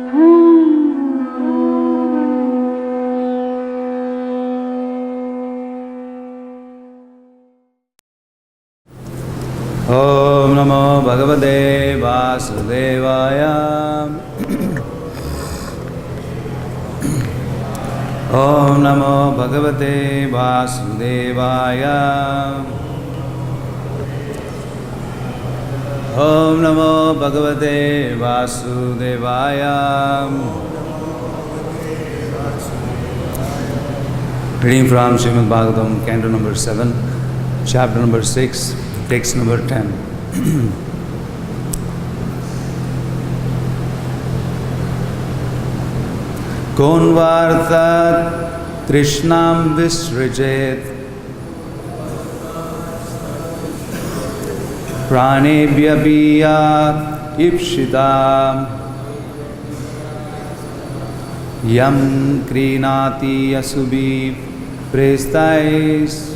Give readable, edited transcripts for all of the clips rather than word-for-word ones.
Om Namo Bhagavate Vasudevaya. Om Namo Bhagavate Vasudevaya. Om Namo Bhagavate Vasudevaya. Reading from Srimad Bhagavatam, Canto number 7, chapter number 6, text number 10. Konvartat Trishnam Visrajet Pranebhya Biya Ipshita Yam Krinati Asubhi Prestais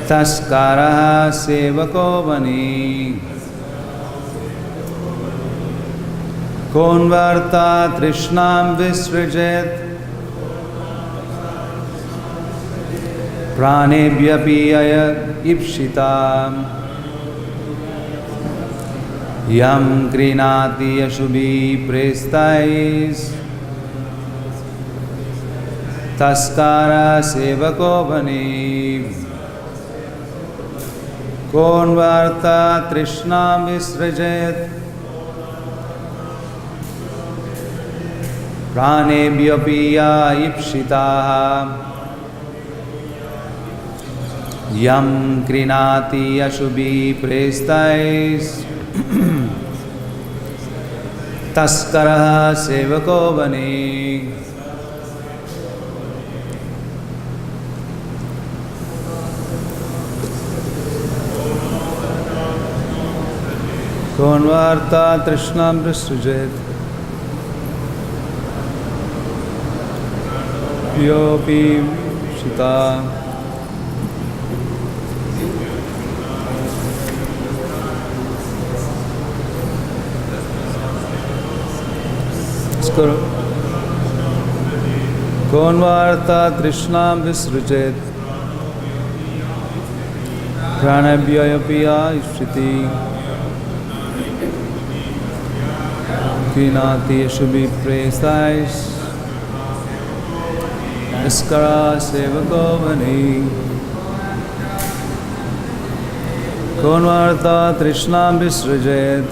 Taskaraha Sevako Vani Konvarta Trishnam Visrajet Pranebhya Piyaya Ipshita Yam Krinati Ashubhi Prestais Taskara Sevako Vani Konvarta Trishnam Visrajet Pranebhya Piya Ipshita Yam Krinati Ashubhi Prestais Taskaraha Sevako Vani Konvarta Trishnam Visrajet Yopi Shita Konvarta Trishnam Visrajet Pranebhya Piya Ipshiti Krinati Ashubhi Prestais Taskara Sevako Vani Konvarta Trishnam Visrajet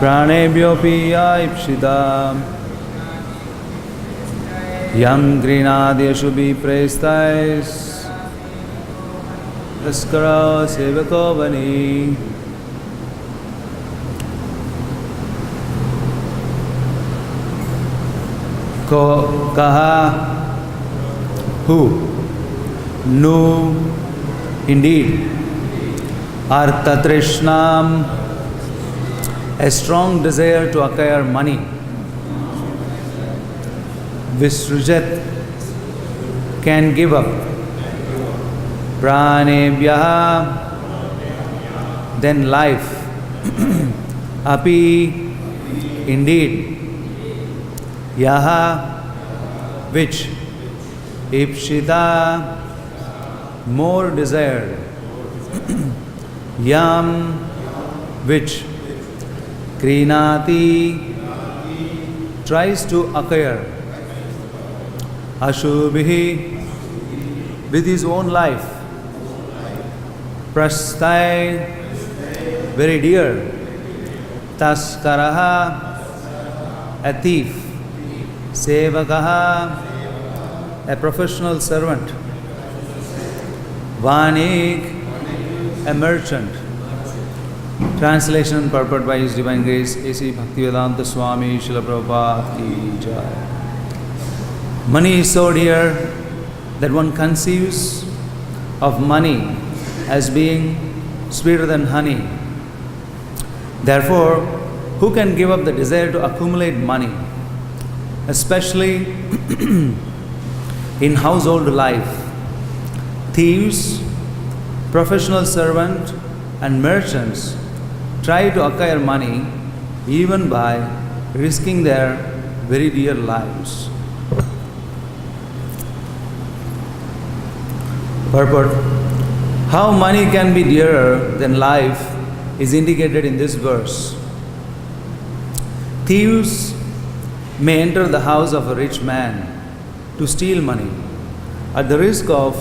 Pranebhyo Piya Ipshita Yam Krinati Ashubhi Prestais Taskara Sevako Vani Kaha, who, no, indeed, Artha Trishnam, a strong desire to acquire money, Visrujat, can give up, Pranebhya, then life, Api, indeed, Yaha, which Ipshita, more desired, Yam, which Krinati, tries to acquire, Ashubhi, with his own life, Prasthai, very dear, Taskaraha, a thief, Sevakaha, a professional servant, Vanik, a merchant. Translation and purport by His Divine Grace A.C. Bhakti-Vedanta Swami Srila Prabhupada Ki Jai. Money is so dear that one conceives of money as being sweeter than honey. Therefore, who can give up the desire to accumulate money, especially in household life? Thieves, professional servant, and merchants try to acquire money even by risking their very dear lives. Purport: how money can be dearer than life is indicated in this verse. Thieves may enter the house of a rich man to steal money at the risk of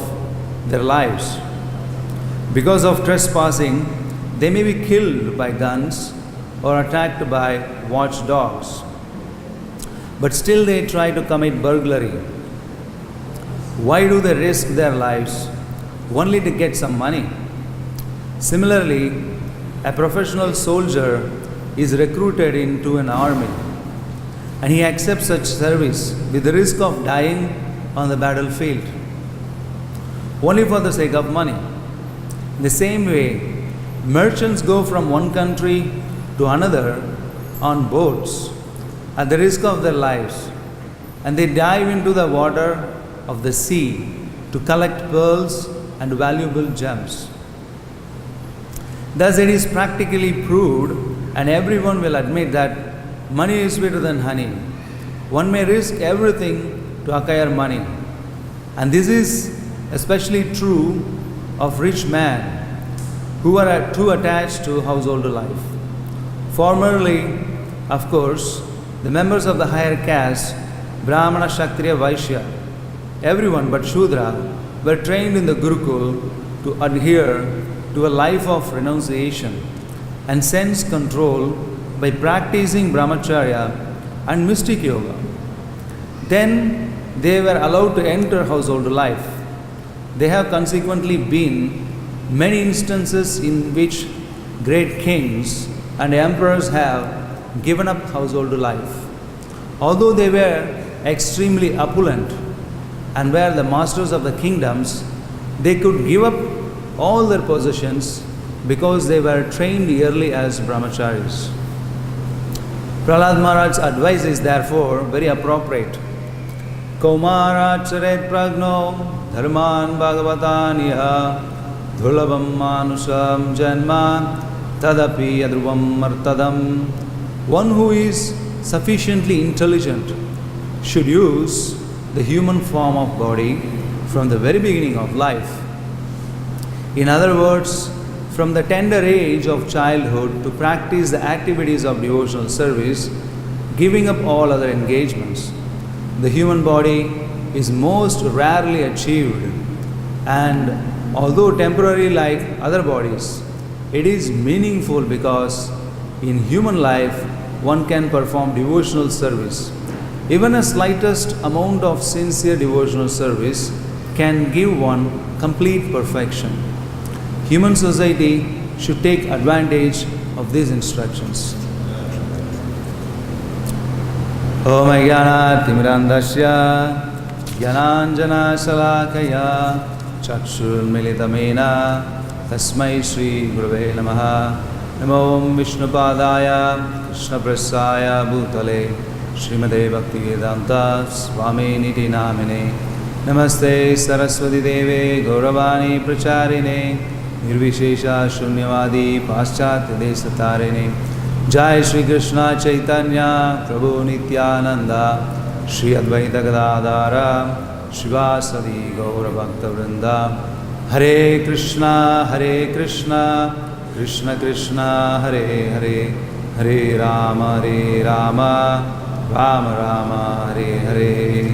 their lives. Because of trespassing, they may be killed by guns or attacked by watchdogs. But still they try to commit burglary. Why do they risk their lives? Only to get some money. Similarly, a professional soldier is recruited into an army and he accepts such service with the risk of dying on the battlefield only for the sake of money. In the same way, merchants go from one country to another on boats at the risk of their lives, and they dive into the water of the sea to collect pearls and valuable gems. Thus it is practically proved, and everyone will admit, that money is sweeter than honey. One may risk everything to acquire money, and this is especially true of rich men who are too attached to household life. Formerly, of course, the members of the higher caste, Brahmana, Kshatriya, Vaishya, everyone but Shudra, were trained in the Gurukul to adhere to a life of renunciation and sense control by practicing brahmacharya and mystic yoga. Then they were allowed to enter household life. There have consequently been many instances in which great kings and emperors have given up household life. Although they were extremely opulent and were the masters of the kingdoms, they could give up all their possessions because they were trained early as brahmacharis. Prahlad Maharaj's advice is therefore very appropriate. Kaumara charet pragno dharman bhagavataniya dhulabam manusam janma tadapi adruvam martadam. One who is sufficiently intelligent should use the human form of body from the very beginning of life. In other words, from the tender age of childhood to practice the activities of devotional service, giving up all other engagements. The human body is most rarely achieved, and although temporary like other bodies, it is meaningful because in human life one can perform devotional service. Even a slightest amount of sincere devotional service can give one complete perfection. Human society should take advantage of these instructions. Om Jnanat Timirandasya Jnananjana Salakaya Chakshur Militamena Tasmai Shri Gurave Namaha. Namo Vishnupadaya Krishna Prasaya Bhutale Srimade Bhakti-Vedanta Swami Niti Namine. Namaste Saraswati Deve Gauravani Pracharine Nirvishesha Shunyavadi Paschatya Desatarine. Jai Shri Krishna Chaitanya Prabhu Nityananda Shri Advaita Gadadara Shivasadi Gaura Bhakta Vrinda. Hare Krishna Krishna Krishna Hare Hare Hare Rama Rama Rama Hare Hare.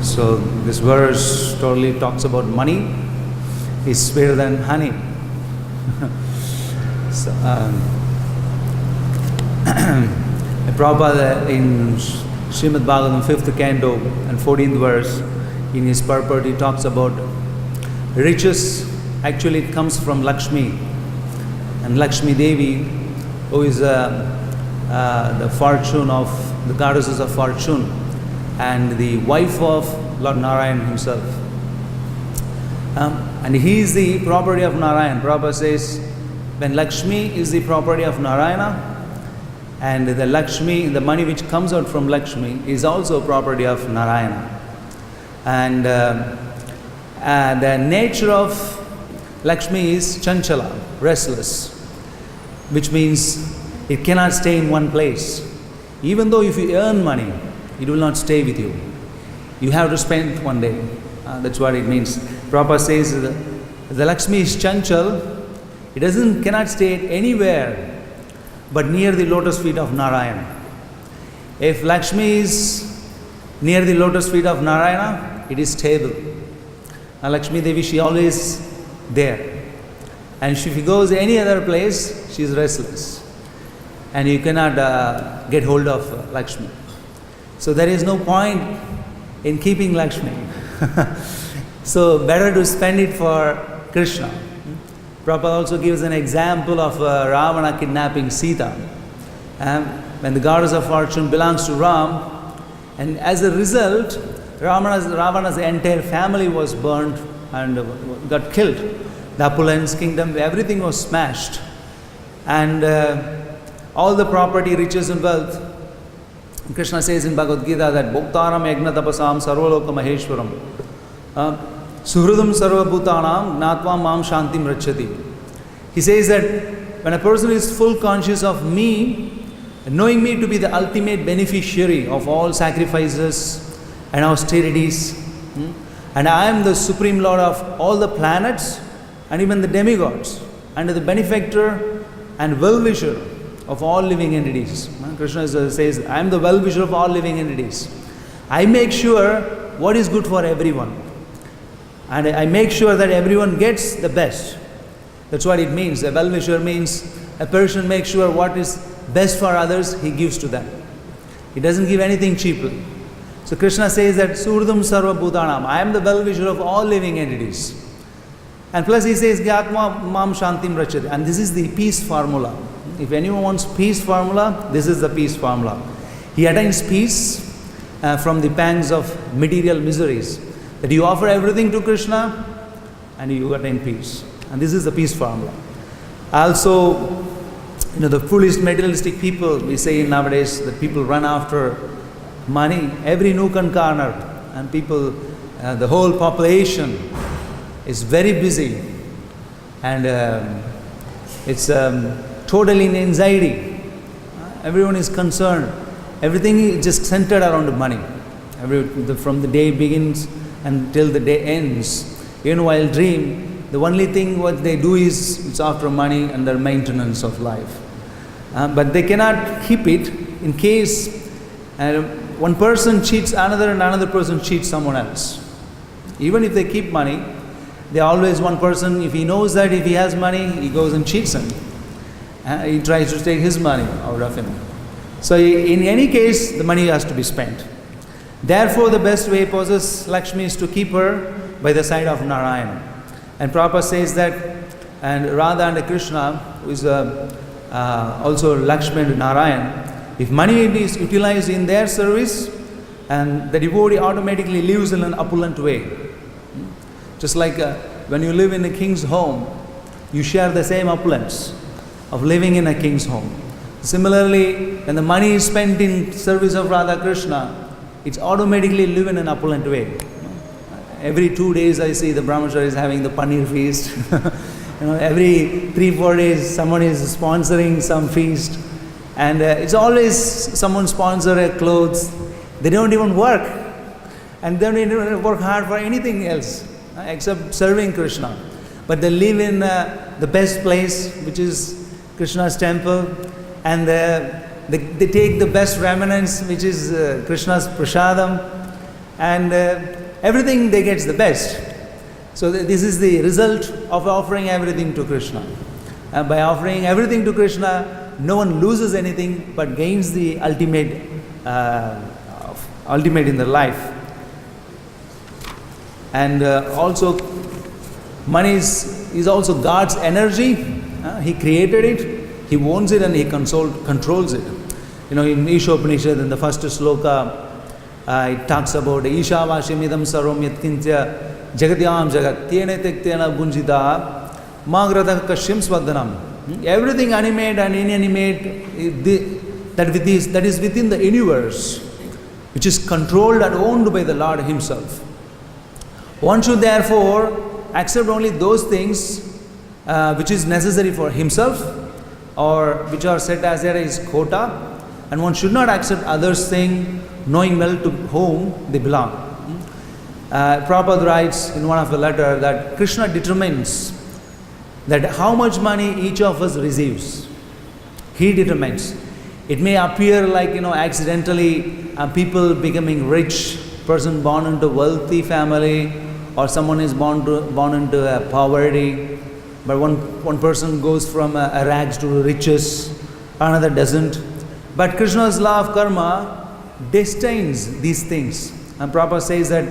So this verse totally talks about money is sweeter than honey. So, Prabhupada in Srimad Bhagavatam 5th canto and 14th verse, in his purport, he talks about riches. Actually, it comes from Lakshmi, and Lakshmi Devi, who is the fortune of the goddesses of fortune and the wife of Lord Narayan himself. And he is the property of Narayan. Prabhupada says, when Lakshmi is the property of Narayana, and the Lakshmi, the money which comes out from Lakshmi, is also property of Narayana. And the nature of Lakshmi is chanchala, restless. which means it cannot stay in one place. Even though if you earn money, it will not stay with you. You have to spend one day. That's what it means. Prabhupada says the Lakshmi is chanchal. It cannot stay anywhere but near the lotus feet of Narayana. If Lakshmi is near the lotus feet of Narayana, it is stable. Lakshmi Devi, she always there. And if she goes any other place, she is restless. And you cannot get hold of Lakshmi. So there is no point in keeping Lakshmi. So better to spend it for Krishna. Prabhupada also gives an example of Ravana kidnapping Sita. When the goddess of fortune belongs to Ram, and as a result, Ravana's entire family was burned and got killed. The opulence, kingdom, everything was smashed. And all the property, riches and wealth. Krishna says in Bhagavad-Gita that Bhoktaram Yagna Tapasam Sarvaloka Maheshwaram Suhrudam Sarva Bhutanam Gnatvam Mam Shantim Rachati. He says that when a person is full conscious of me, knowing me to be the ultimate beneficiary of all sacrifices and austerities, and I am the Supreme Lord of all the planets and even the demigods, and the benefactor and well-wisher of all living entities. Krishna says, I am the well-wisher of all living entities. I make sure what is good for everyone. And I make sure that everyone gets the best. That's what it means. A well-wisher means a person makes sure what is best for others, he gives to them. He doesn't give anything cheaply. So Krishna says that Surdam Sarva Bhutanam, I am the well-wisher of all living entities. And plus he says, Gyatma Mam Shantim Rachati. And this is the peace formula. If anyone wants peace formula, this is the peace formula. He attains peace from the pangs of material miseries. That you offer everything to Krishna and you attain peace. And this is the peace formula. Also, the foolish materialistic people, we say nowadays that people run after money, every nook and corner, and people, the whole population is very busy, and it's totally in anxiety. Everyone is concerned. Everything is just centered around money. From the day begins until the day ends. Even while dream, the only thing what they do is it's after money and their maintenance of life. But they cannot keep it in case one person cheats another and another person cheats someone else. Even if they keep money, they always one person, if he knows that if he has money, he goes and cheats him. He tries to take his money out of him. So in any case, the money has to be spent. Therefore, the best way possess Lakshmi is to keep her by the side of Narayana. And Prabhupada says that, and Radha and Krishna, who is also Lakshmi and Narayan, if money is utilized in their service, and the devotee automatically lives in an opulent way. Just like when you live in a king's home, you share the same opulence of living in a king's home. Similarly, when the money is spent in service of Radha Krishna, it's automatically live in an opulent way. Every 2 days I see the brahmachari is having the paneer feast. Every 3-4 days someone is sponsoring some feast. And it's always someone sponsor a clothes. They don't even work. And they don't even work hard for anything else except serving Krishna. But they live in the best place, which is Krishna's temple. And they take the best remnants, which is Krishna's prasadam. And everything they get the best. So this is the result of offering everything to Krishna. And by offering everything to Krishna, no one loses anything but gains the ultimate in their life. And also, money is also God's energy. He created it, He owns it, and He controls it. In Isha Upanishad, in the first sloka, it talks about Isha Vashimidam Sarvam Yatkintya Jagatyam Jagat Tena Tektena Bunjita Magrata Kashyam Swadhanam. Everything animate and inanimate that is within the universe, which is controlled and owned by the Lord Himself. One should therefore accept only those things which is necessary for himself or which are set as there is quota, and one should not accept others' thing, knowing well to whom they belong. Prabhupada writes in one of the letter that Krishna determines that how much money each of us receives. He determines. It may appear like, accidentally people becoming rich, person born into a wealthy family, or someone is born into poverty, but one person goes from a rags to riches, another doesn't. But Krishna's law of karma destines these things. And Prabhupada says that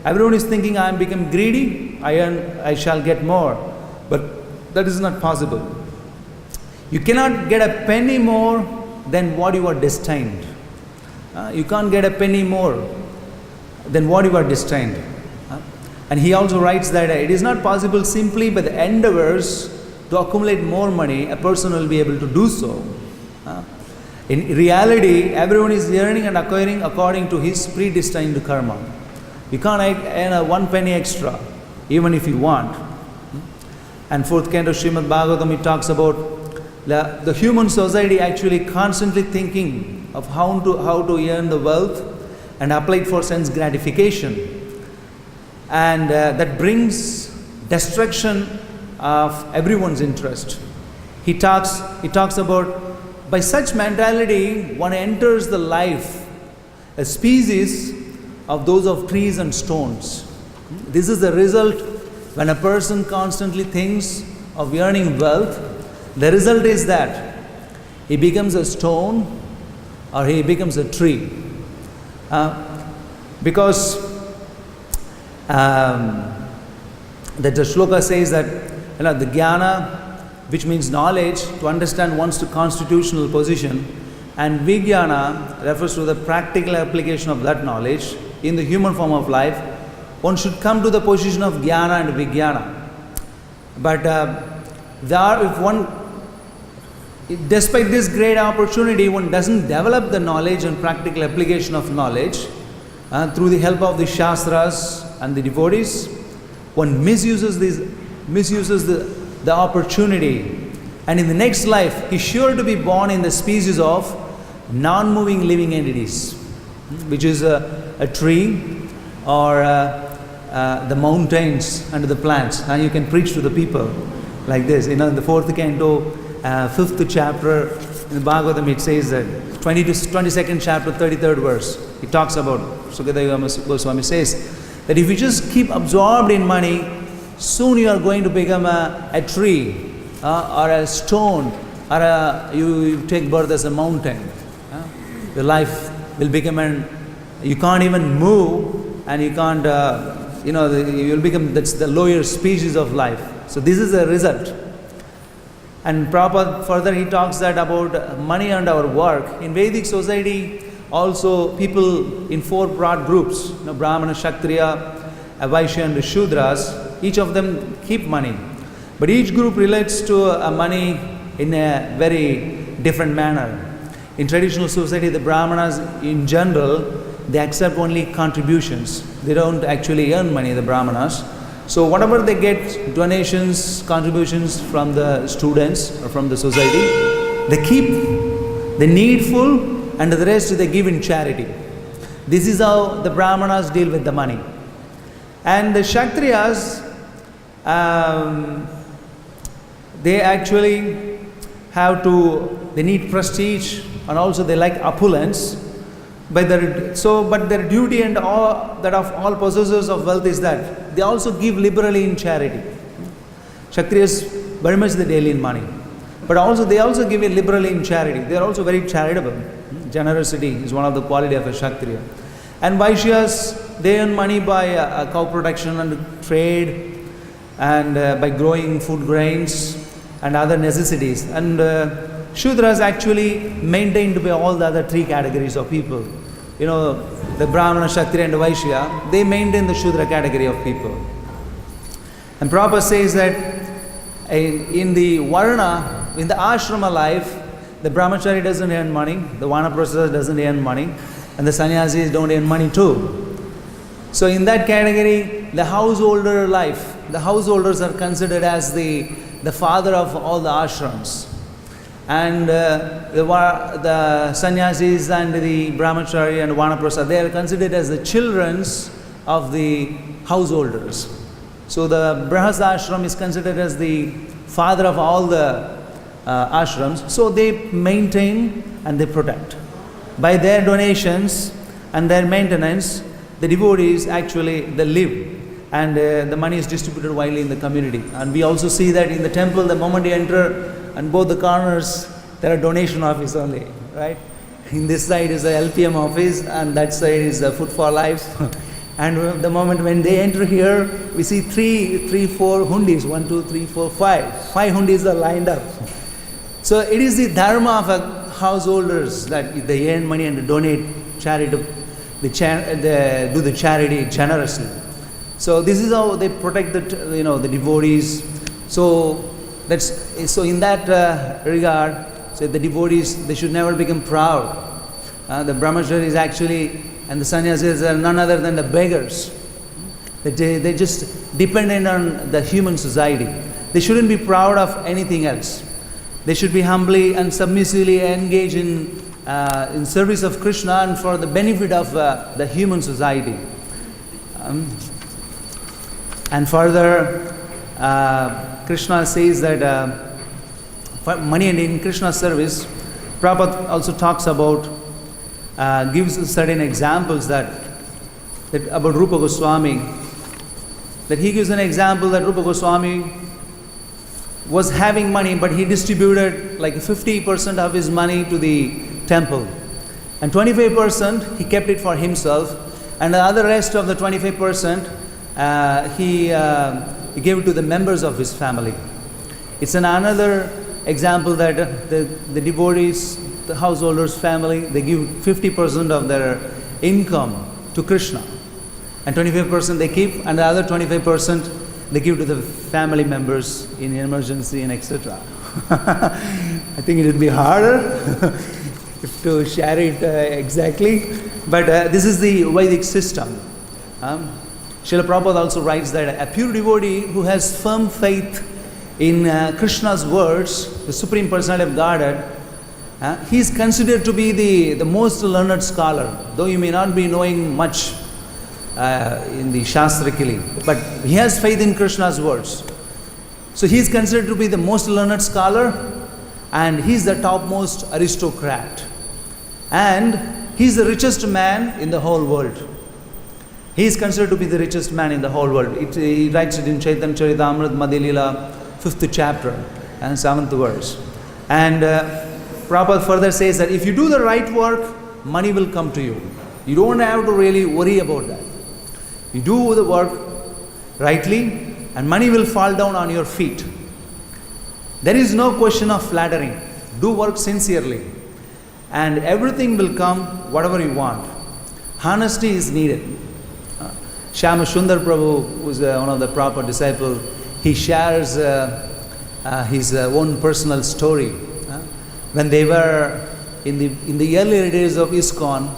everyone is thinking, I am become greedy, I shall get more. But that is not possible. You cannot get a penny more than what you are destined. You can't get a penny more than what you are destined. And he also writes that it is not possible simply by the endeavors to accumulate more money, a person will be able to do so. In reality, everyone is earning and acquiring according to his predestined karma. You can't earn 1 penny extra, even if you want. And fourth canto Srimad Bhagavatam, it talks about the human society actually constantly thinking of how to earn the wealth and apply it for sense gratification. And that brings destruction of everyone's interest. He talks about, by such mentality, one enters the life, a species of those of trees and stones. This is the result when a person constantly thinks of earning wealth. The result is that he becomes a stone or he becomes a tree. Because that the shloka says that the jnana, which means knowledge, to understand one's constitutional position, and vijnana refers to the practical application of that knowledge in the human form of life. One should come to the position of jnana and vijnana. But despite this great opportunity, one doesn't develop the knowledge and practical application of knowledge through the help of the shastras and the devotees. One misuses the opportunity, and in the next life he's sure to be born in the species of non-moving living entities, which is a tree or the mountains and the plants. And you can preach to the people like this. In the fourth canto, 5th chapter in the Bhagavatam, it says that 22nd chapter, 33rd verse, it talks about, Sukadeva Goswami says that if you just keep absorbed in money, soon you are going to become a tree or a stone, or you take birth as a mountain. Your life will become you can't even move, and you can't, you will become, that's the lower species of life. So this is the result. And Prabhupada further he talks that about money and our work. In Vedic society, also people in 4 broad groups, Brahmana, Kshatriya, Vaishya and Shudras, each of them keep money. But each group relates to money in a very different manner. In traditional society, the Brahmanas in general, they accept only contributions. They don't actually earn money, the Brahmanas. So whatever they get, donations, contributions from the students or from the society, they keep the needful and the rest they give in charity. This is how the Brahmanas deal with the money. And the Kshatriyas, they actually they need prestige, and also they like opulence. But their duty and all that of all possessors of wealth is that they also give liberally in charity. Kshatriyas very much they deal in money, but also they also give it liberally in charity. They are also very charitable. Generosity is one of the quality of a Kshatriya. And Vaishyas, they earn money by cow production and trade, and by growing food grains and other necessities. And Shudras actually maintained by all the other 3 categories of people. The Brahmana, Kshatriya and Vaishya, they maintain the Shudra category of people. And Prabhupada says that in the Varna, in the ashrama life, the Brahmachari doesn't earn money, the Vanaprastha doesn't earn money, and the sannyasis don't earn money too. So in that category, the householder life, the householders are considered as the father of all the ashrams. And the sannyasis and the brahmachari and vanaprastha, they are considered as the children of the householders. So the Brihasa ashram is considered as the father of all the ashrams. So they maintain and they protect. By their donations and their maintenance, the devotees actually, they live. And the money is distributed widely in the community. And we also see that in the temple, the moment you enter, on both the corners, there are donation office only, right? In this side is the LPM office, and that side is the Food for Life. And the moment when they enter here, we see three, four hundis, 1, 2, 3, 4, 5. 5 hundis are lined up. So it is the dharma of a householders that they earn money and donate charity, they do the charity generously. So this is how they protect the devotees. So in that regard, so the devotees, they should never become proud. The brahmacharis actually and the sannyasis are none other than the beggars. They just dependent on the human society. They shouldn't be proud of anything else. They should be humbly and submissively engaged in service of Krishna and for the benefit of the human society. And further, Krishna says that for money and in Krishna's service, Prabhupada also talks about, gives certain examples that about Rupa Goswami, that he gives an example that Rupa Goswami was having money, but he distributed like 50% of his money to the temple. And 25% he kept it for himself, and the other rest of the 25% he gave it to the members of his family. It's another example that the devotees, the householders' family, they give 50% of their income to Krishna, and 25% they keep, and the other 25% they give to the family members in emergency and etc. I think it would be harder to share it exactly, but this is the Vedic system. Srila Prabhupada also writes that a pure devotee who has firm faith in Krishna's words, the Supreme Personality of Godhead, he is considered to be the most learned scholar, though he may not be knowing much in the Shastrically, but he has faith in Krishna's words. So he is considered to be the most learned scholar, and he is the topmost aristocrat, and he is the richest man in the whole world. He is considered to be the richest man in the whole world. He writes it in Chaitanya Charitamrita Madhya Leela, 5th chapter and 7th verse. And Prabhupada further says that if you do the right work, money will come to you. You don't have to really worry about that. You do the work rightly, and money will fall down on your feet. There is no question of flattering. Do work sincerely, and everything will come, whatever you want. Honesty is needed. Shyama Sundar Prabhu, who is one of the Prabhupada disciples, he shares his own personal story. When they were in the earlier days of ISKCON,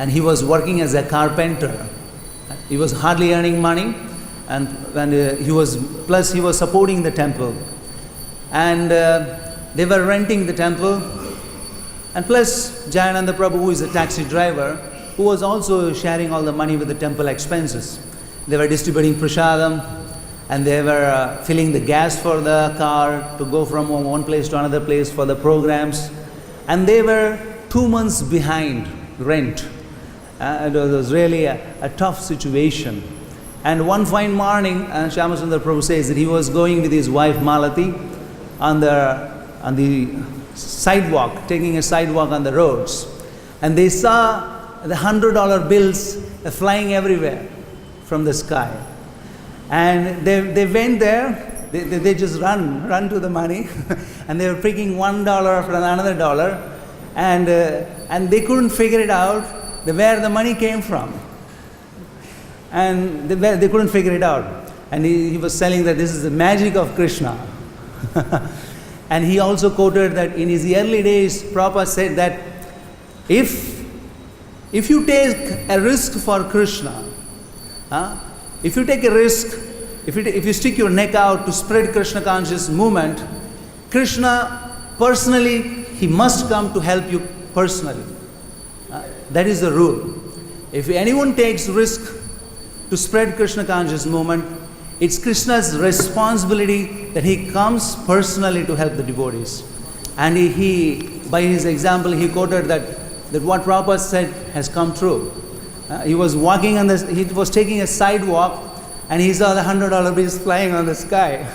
and he was working as a carpenter. He was hardly earning money, and he was supporting the temple. And they were renting the temple, and plus Jayananda Prabhu, who is a taxi driver, who was also sharing all the money with the temple expenses. They were distributing prasadam, and they were filling the gas for the car to go from one place to another place for the programs. And they were 2 months behind rent. It was really a tough situation. And one fine morning, Shyama Sundar Prabhu says that he was going with his wife Malati on the sidewalk, taking a sidewalk on the roads. And they saw the $100 bills flying everywhere from the sky. And they went there, they just run to the money, and they were picking $1 after another dollar, and they couldn't figure it out where the money came from. And they couldn't figure it out. And he was telling that this is the magic of Krishna. And he also quoted that in his early days, Prabhupada said that if you take a risk for Krishna, if you take a risk, if you stick your neck out to spread Krishna conscious movement, Krishna personally, he must come to help you personally. That is the rule. If anyone takes risk to spread Krishna conscious movement, it's Krishna's responsibility that he comes personally to help the devotees. And he by his example, he quoted that what Prabhupada said has come true. He was walking on this, he was taking a sidewalk, and he saw the $100 bills flying on the sky.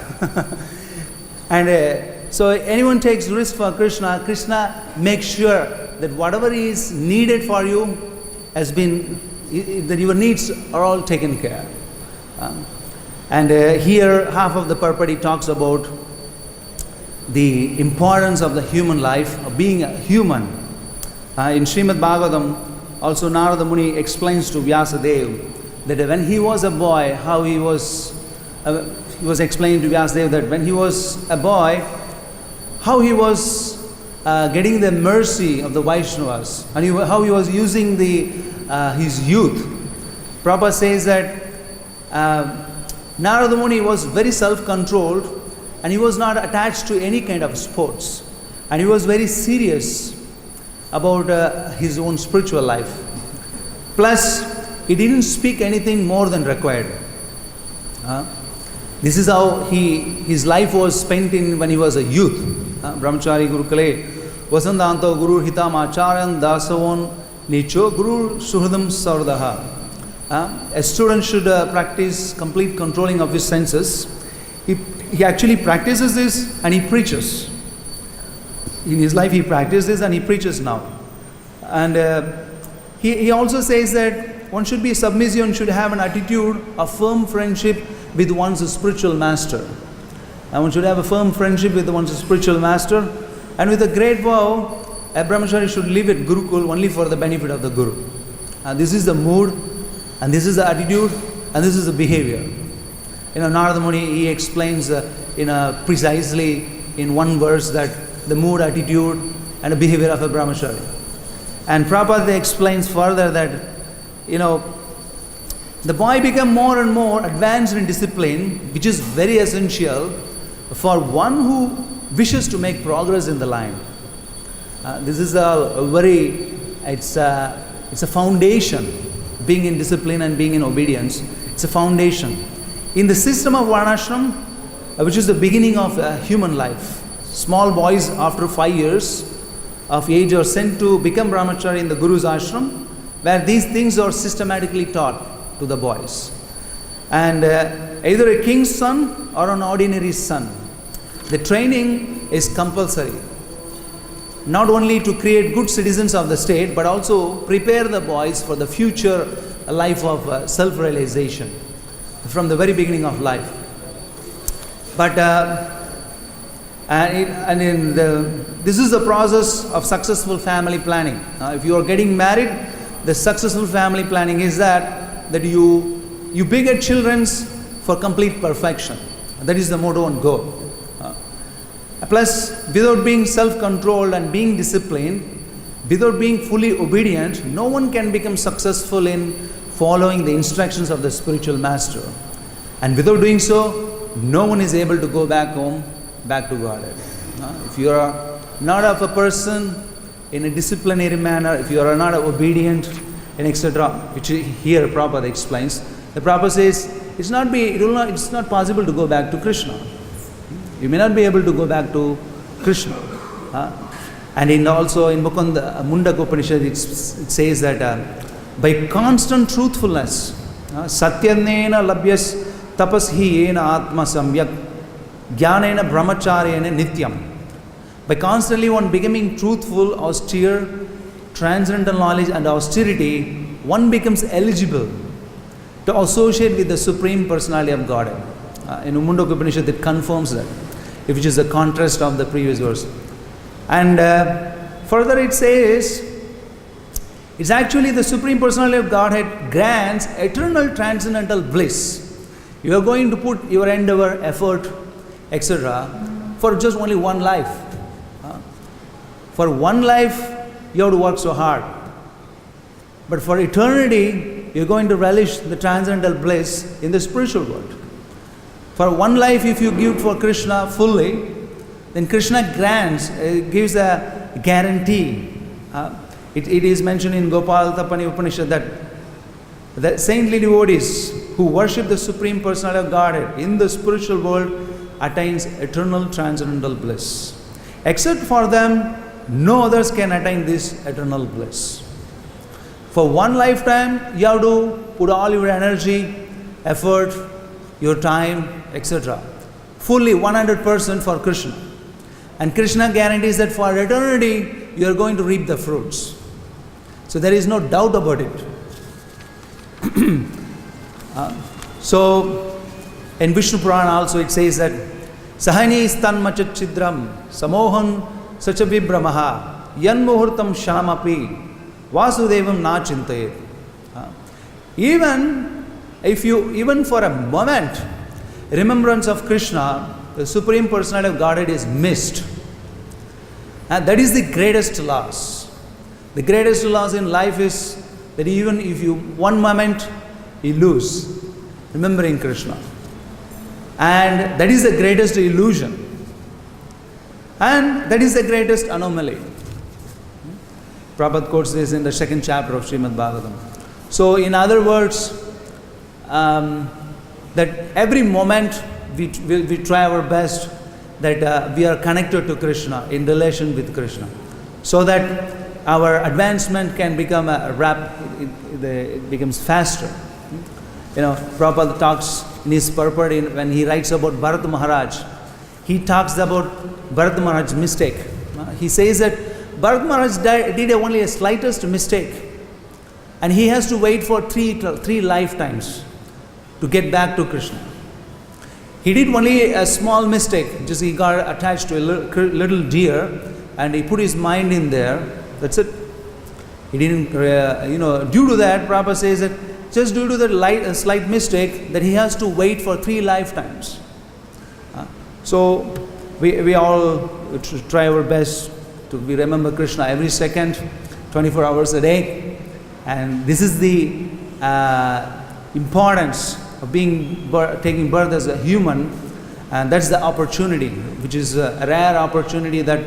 And so anyone takes risk for Krishna, Krishna makes sure that whatever is needed for you has been, that your needs are all taken care. And here half of the purport he talks about the importance of the human life, of being a human. In Srimad Bhagavatam, also Narada Muni explains to Vyasadeva that when he was a boy, how he was explaining to Vyasadeva that when he was a boy, how he was getting the mercy of the Vaishnavas, and how he was using his youth. Prabhupada says that Narada Muni was very self-controlled, and he was not attached to any kind of sports, and he was very serious about his own spiritual life. Plus, he didn't speak anything more than required. This is how his life was spent when he was a youth. Brahmachari Gurukale Vasandanto Guru Hitam Acharyan Dasavon Nicho Guru Suhridam Sardaha. A student should practice complete controlling of his senses. He actually practices this and he preaches. In his life he practiced this and he preaches now. And he also says that one should be submissive and should have an attitude of firm friendship with one's spiritual master. And one should have a firm friendship with one's spiritual master. And with a great vow, a brahmachari should live at Gurukul only for the benefit of the Guru. This is the mood, and this is the attitude, and this is the behavior. Narada Muni, he explains precisely in one verse that the mood, attitude, and the behavior of a brahmachari. And Prabhupada explains further that, the boy became more and more advanced in discipline, which is very essential for one who wishes to make progress in the line. This is it's a foundation. Being in discipline and being in obedience, it's a foundation. In the system of Varnashram, which is the beginning of human life, small boys after 5 years of age are sent to become brahmachari in the Guru's ashram, where these things are systematically taught to the boys. And either a king's son or an ordinary son, the training is compulsory. Not only to create good citizens of the state, but also prepare the boys for the future life of self-realization from the very beginning of life. But this is the process of successful family planning. If you are getting married, the successful family planning is that you beget children for complete perfection. That is the motto and goal. Plus, without being self-controlled and being disciplined, without being fully obedient, no one can become successful in following the instructions of the spiritual master. And without doing so, no one is able to go back home, back to Godhead. If you are not of a person in a disciplinary manner, if you are not obedient, and etc., which here Prabhupada explains, the Prabhupada says it's not possible to go back to Krishna. You may not be able to go back to Krishna. And also in Mundaka Upanishad, it says that by constant truthfulness, satyanena labhyas tapashiyena atma samyak jnanena brahmacharyena nityam. By constantly one becoming truthful, austere, transcendental knowledge and austerity, one becomes eligible to associate with the Supreme Personality of Godhead. In Mundaka Upanishad, it confirms that, which is the contrast of the previous verse. And further it says, it's actually the Supreme Personality of Godhead grants eternal transcendental bliss. You are going to put your endeavor, effort, etc. for just only one life. For one life, you have to work so hard. But for eternity, you're going to relish the transcendental bliss in the spiritual world. For one life, if you give for Krishna fully, then Krishna grants, gives a guarantee. It is mentioned in Gopal Tapani Upanishad that saintly devotees who worship the Supreme Personality of Godhead in the spiritual world attains eternal transcendental bliss. Except for them, no others can attain this eternal bliss. For one lifetime, you have to put all your energy, effort, your time, etc. Fully 100% for Krishna. And Krishna guarantees that for eternity, you are going to reap the fruits. So there is no doubt about it. So in Vishnu Purana also it says that Sahani stan machat chidram samohan sachavibramaha yan muhurtam shamapi vasudevam na chintayet. Even for a moment, remembrance of Krishna, the Supreme Personality of Godhead, is missed. And that is the greatest loss. The greatest loss in life is that even if you one moment you lose remembering Krishna. And that is the greatest illusion. And that is the greatest anomaly. Prabhupada quotes this in the second chapter of Srimad Bhagavatam. So in other words, that every moment we try our best that we are connected to Krishna, in relation with Krishna, so that our advancement can become it becomes faster. Prabhupada talks in his purport when he writes about Bharat Maharaj. He talks about Bharat Maharaj's mistake. He says that Bharat Maharaj did only a slightest mistake, and he has to wait for three lifetimes to get back to Krishna. He did only a small mistake, just he got attached to a little deer and he put his mind in there. That's it. He didn't, due to that, Prabhupada says that just due to that slight mistake, that he has to wait for 3 lifetimes. So we all try our best to remember Krishna every second, 24 hours a day. And this is the importance of taking birth as a human, and that's the opportunity, which is a rare opportunity that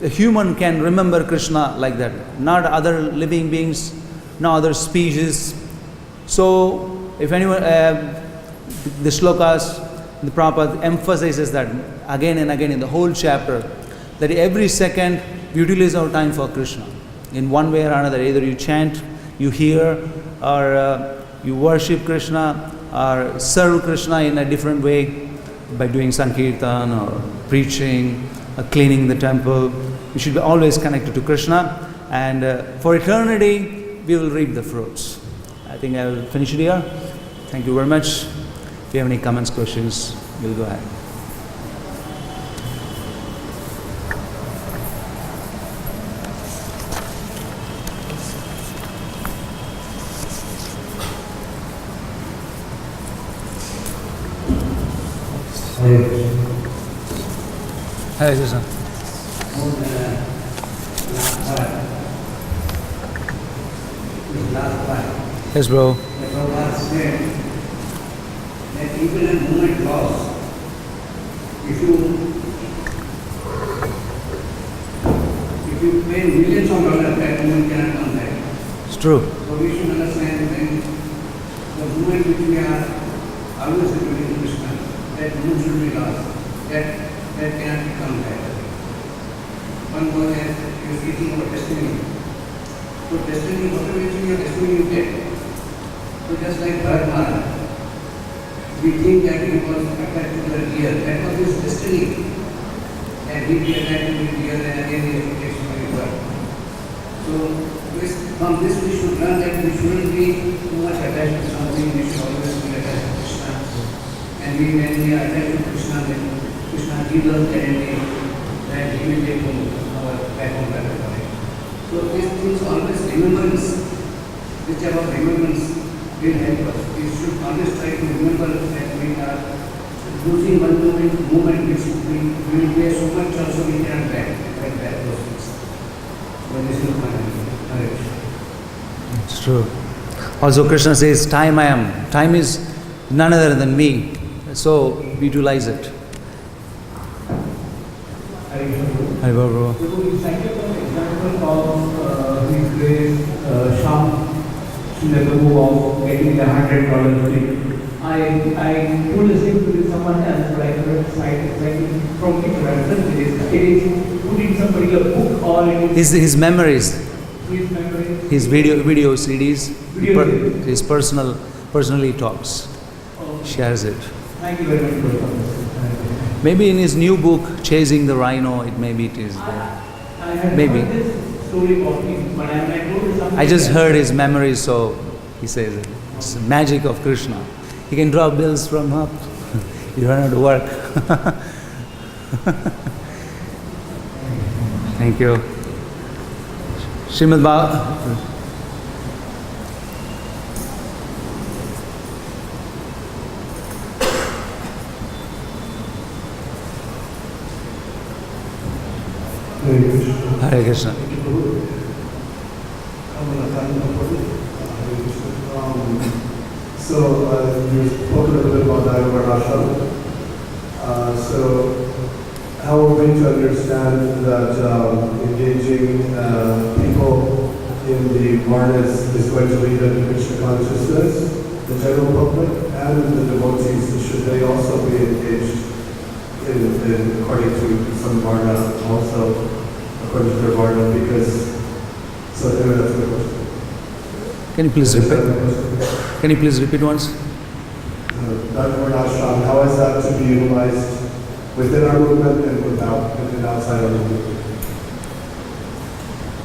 a human can remember Krishna like that, not other living beings, no other species. So if anyone, the shlokas, the Prabhupada emphasizes that again and again in the whole chapter, that every second we utilize our time for Krishna in one way or another. Either you chant, you hear, or you worship Krishna, or serve Krishna in a different way by doing Sankirtan or preaching, or cleaning the temple. We should be always connected to Krishna, and for eternity we will reap the fruits. I think I will finish it here. Thank you very much. If you have any comments, questions, we'll go ahead. Hare Krishna. Yes, bro. That even a moment lost, if you pay millions of dollars, that moment cannot come back. It's true. So we should understand that the moment which we are always repeating Krishna, that moment should be lost. That cannot come back. One was speaking about destiny. So destiny, whatever is in your destiny, you get. So just like Bharat Maharaj, we think that he was attached to the deer. That was his destiny. And he be attached to the deer and again he takes to the bird. So from this we should learn that we shouldn't be too much attached to something. We should always be attached to Krishna. And when we are attached to Krishna, then Krishna gives us guarantee that he will take our back home better for it. So these things always remembrance, whichever remembrance will help us. We should always try to remember that we are losing one moment which we will pay so much also we cannot back those things. So this is my knowledge. It's true. Also Krishna says, time is none other than me. So utilize it. Prabhu. So you cited an example of his grace, Sham Shinagabu of getting the $100 tip. I told the same to someone else, but I couldn't cite exactly from which reference it is put in some particular book or in His memories, his memory. his video CDs, Video his personally talks, shares it. Thank you very much for your comments. Maybe in his new book, Chasing the Rhino, it is there. I had Maybe. heard this story about him, but I told you something. I just else. heard his memories, so he says it. It's the magic of Krishna. He can draw bills from up. You don't have to work. Thank you. Srimad Bhagavad. Hare Krishna. So you spoke a little bit about Varnashram. So how are we to understand that engaging people in the Varnas is going to lead them to Krishna consciousness, the general public, and the devotees? Should they also be engaged in according to some Varna, also according to their Varna? Because, so anyway, that's my question. Can you please repeat? Can you please repeat once? That Varnashram, how is that to be utilized within our movement and within outside our movement?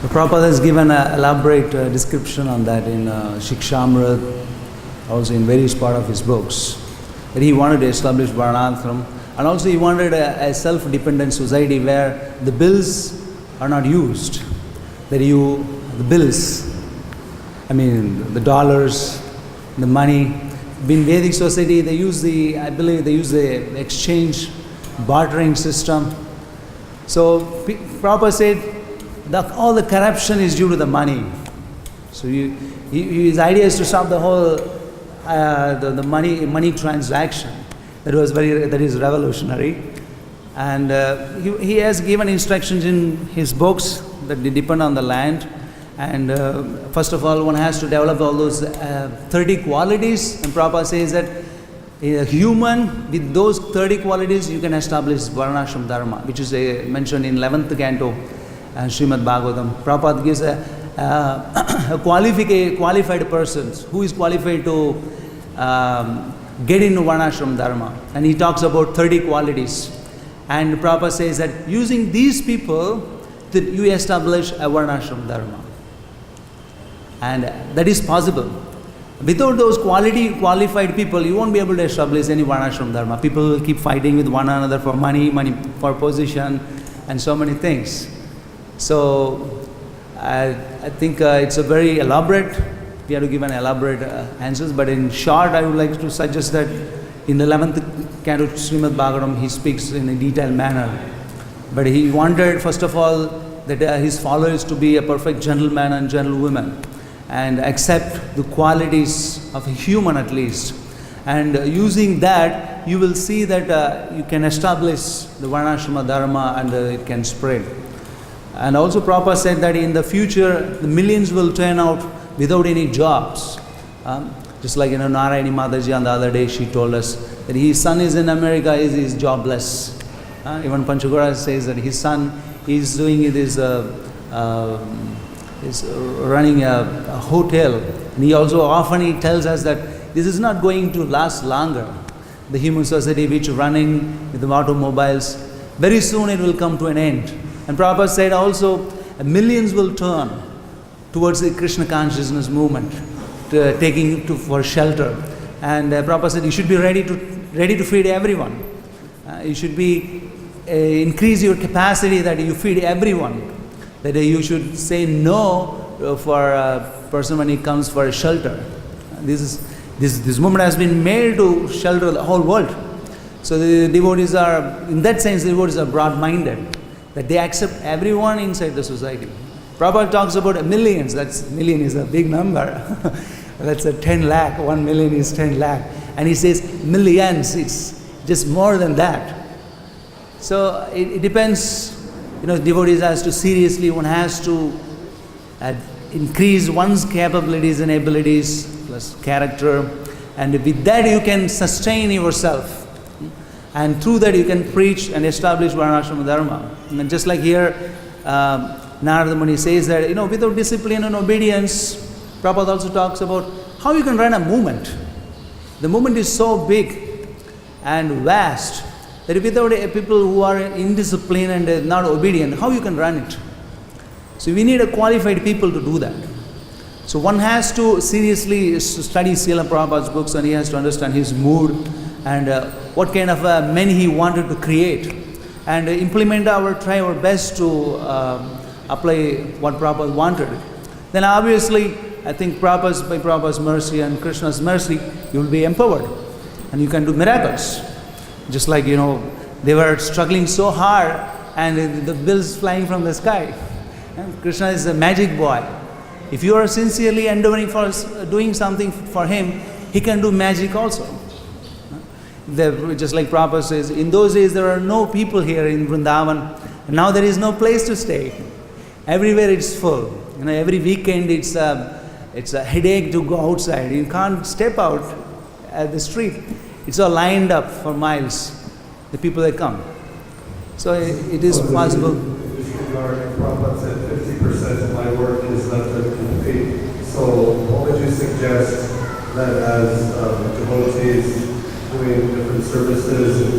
The Prabhupada has given an elaborate description on that in Shikshamrit, also in various part of his books. That he wanted to establish Varnashram, and also he wanted a self-dependent society where the bills are not used. That the bills, the dollars, the money. In Vedic society, I believe they use the exchange, bartering system. So Prabhupada said that all the corruption is due to the money. So his idea is to stop the whole the money transaction. That is revolutionary. And he has given instructions in his books that they depend on the land. And first of all, one has to develop all those 30 qualities. And Prabhupada says that a human, with those 30 qualities, you can establish Varnashram Dharma, which is mentioned in 11th canto, Srimad Bhagavatam. Prabhupada gives a qualified person who is qualified to get into Varnashram Dharma. And he talks about 30 qualities. And Prabhupada says that using these people, that you establish a Varnashram Dharma. And that is possible. Without those qualified people, you won't be able to establish any Varnashram Dharma. People will keep fighting with one another for money for position, and so many things. So I think it's a very elaborate, we have to give an elaborate answers, but in short, I would like to suggest that in the 11th canto Srimad Bhagavatam, he speaks in a detailed manner. But he wanted, first of all, that his followers to be a perfect gentleman and gentlewoman, and accept the qualities of a human at least. And using that, you will see that you can establish the Varnashrama Dharma and it can spread. And also Prabhupada said that in the future, the millions will turn out without any jobs. Just like Narayani Mataji on the other day, she told us that his son is in America, he is jobless. Even Panchagora says that his son is doing is running a hotel. And he also often tells us that this is not going to last longer. The human society which running with the automobiles, very soon it will come to an end. And Prabhupada said also millions will turn towards the Krishna consciousness movement, taking for shelter. And Prabhupada said you should be ready to feed everyone. You should be increase your capacity that you feed everyone. That you should say no for a person when he comes for a shelter. This movement has been made to shelter the whole world. So the devotees are, in that sense, the devotees are broad-minded, that they accept everyone inside the society. Prabhupada talks about millions. Million is a big number. That's a 10 lakh. 1 million is 10 lakh. And he says millions. It's just more than that. So it depends devotees has to seriously, one has to increase one's capabilities and abilities plus character, and with that you can sustain yourself, and through that you can preach and establish Varnashrama Dharma. And just like here, Narada Muni says that, without discipline and obedience, Prabhupada also talks about how you can run a movement. The movement is so big and vast that without people who are indisciplined and not obedient, how you can run it? So we need a qualified people to do that. So one has to seriously study Srila Prabhupada's books, and he has to understand his mood and what kind of men he wanted to create, and try our best to apply what Prabhupada wanted. Then obviously, I think by Prabhupada's mercy and Krishna's mercy, you will be empowered and you can do miracles. Just like, they were struggling so hard and the bills flying from the sky. And Krishna is a magic boy. If you are sincerely endeavoring for doing something for him, he can do magic also. Just like Prabhupada says, in those days there are no people here in Vrindavan. And now there is no place to stay. Everywhere it's full. Every weekend it's a headache to go outside. You can't step out at the street. It's all lined up for miles, the people that come. So it is possible. In this regard, Prabhupada said 50% of my work is left incomplete. So what would you suggest that as devotees doing different services and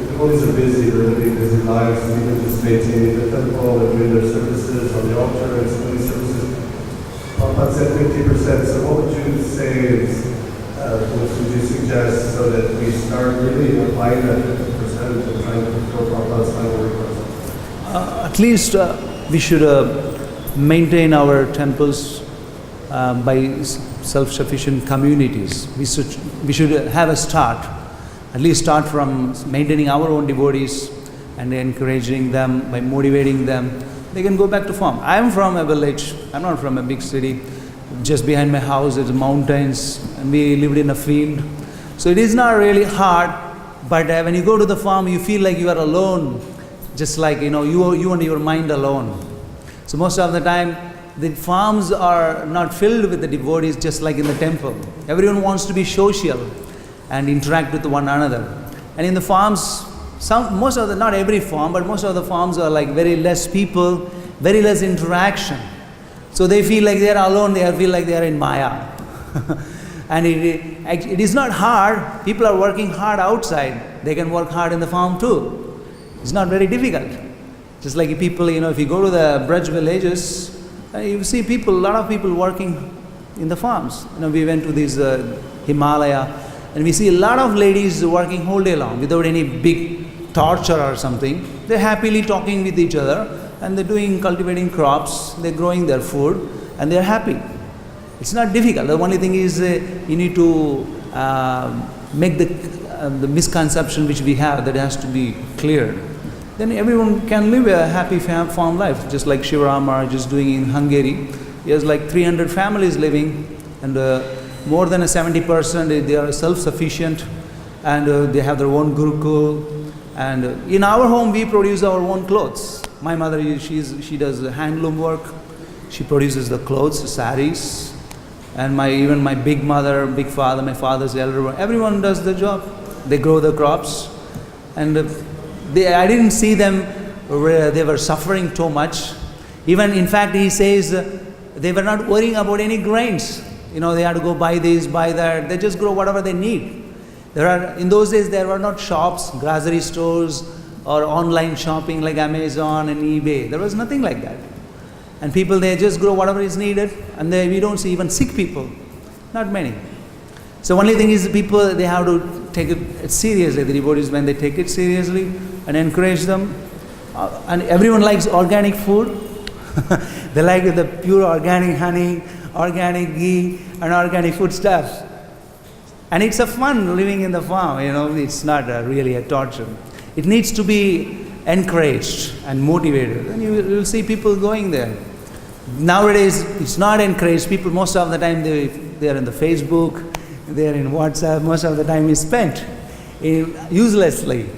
devotees are busy, they're living busy lives, even just maintaining the temple and doing their services on the altar and so many services. Prabhupada said 50%, so what would you say is, what would you suggest so that we start really applying that 50% and trying to fulfill Prabhupada's final request? At least we should maintain our temples by self-sufficient communities. We should have a start. At least start from maintaining our own devotees and encouraging them by motivating them. They can go back to farm. I am from a village. I'm not from a big city. Just behind my house is mountains, and we lived in a field. So it is not really hard, but when you go to the farm, you feel like you are alone, just like, you and your mind alone. So most of the time, the farms are not filled with the devotees, just like in the temple. Everyone wants to be social and interact with one another. And in the farms, not every farm, but most of the farms are like very less people, very less interaction. So they feel like they are alone, they feel like they are in Maya. And it is not hard. People are working hard outside. They can work hard in the farm too. It's not very difficult. Just like people, if you go to the Braj villages, you see a lot of people working in the farms. We went to this Himalaya, and we see a lot of ladies working whole day long without any big torture or something. They're happily talking with each other, and they're cultivating crops, they're growing their food, and they're happy. It's not difficult. The only thing is you need to make the misconception which we have that has to be cleared. Then everyone can live a happy farm life, just like Shiva Maharaj is doing in Hungary. He has like 300 families living, and more than 70% they are self-sufficient, and they have their own gurukul. And in our home we produce our own clothes. My mother, she does handloom work. She produces the clothes, the saris. And even my big mother, big father, my father's elder one, everyone does the job. They grow the crops. And I didn't see them where they were suffering too much. Even, in fact, he says they were not worrying about any grains. They had to go buy this, buy that. They just grow whatever they need. In those days, there were not shops, grocery stores, or online shopping like Amazon and eBay. There was nothing like that. And people, they just grow whatever is needed, and we don't see even sick people. Not many. So only thing is, people, they have to take it seriously. The devotees, when they take it seriously and encourage them. And everyone likes organic food. They like the pure organic honey, organic ghee, and organic food stuff. And it's a fun living in the farm, it's not really a torture. It needs to be encouraged and motivated. And you will see people going there. Nowadays, it's not encouraged. People, most of the time, they are in the Facebook, they are in WhatsApp. Most of the time is spent uselessly.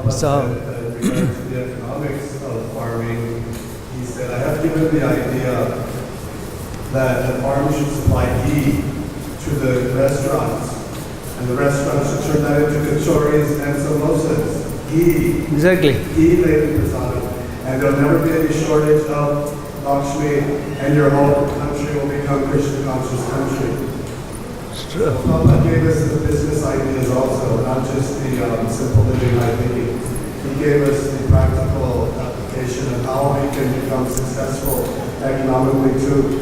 So regards to the economics of farming, he said, I have given the idea that the farm should supply ghee to the restaurants, and the restaurants should turn that into kachoris and samosas. Ghee. Exactly. Ghee laden prasadam. And there'll never be any shortage of Lakshmi, and your whole country will become Krishna conscious country. It's true. Prabhupada gave us the business ideas also, not just the simple living high thinking. He gave us the practical application of how we can become successful economically too.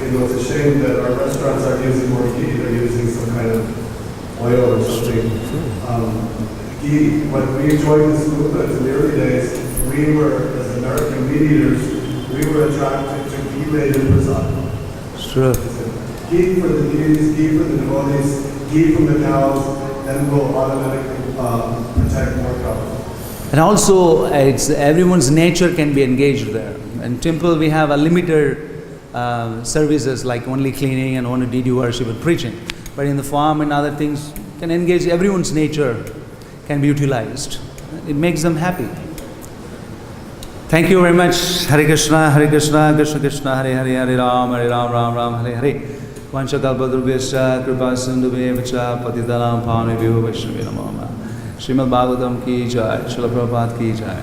It's a shame that our restaurants aren't using more ghee, they're using some kind of oil or something. Ghee, when we joined this movement in the early days, we were, as American meat eaters, we were attracted to ghee-laden prasadam. It's true. Ghee for the deities, ghee for the devotees, ghee from the cows, then we'll automatically protect more cows. And also, it's everyone's nature can be engaged there. In temple, we have a limited services like only cleaning and only deity worship and preaching. But in the farm and other things, can engage everyone's nature, can be utilized. It makes them happy. Thank you very much. Hare Krishna, Krishna Krishna, Hare Hare, Hare Ram, Ram Ram, Hare Hare. Vanchakalpadrubhyascha, kripa sindhubhyevacha, patitanam pavanebhyo vaishnavyo namo namah. Srimad Bhagavatam ki jai, Srila Prabhupada ki jai.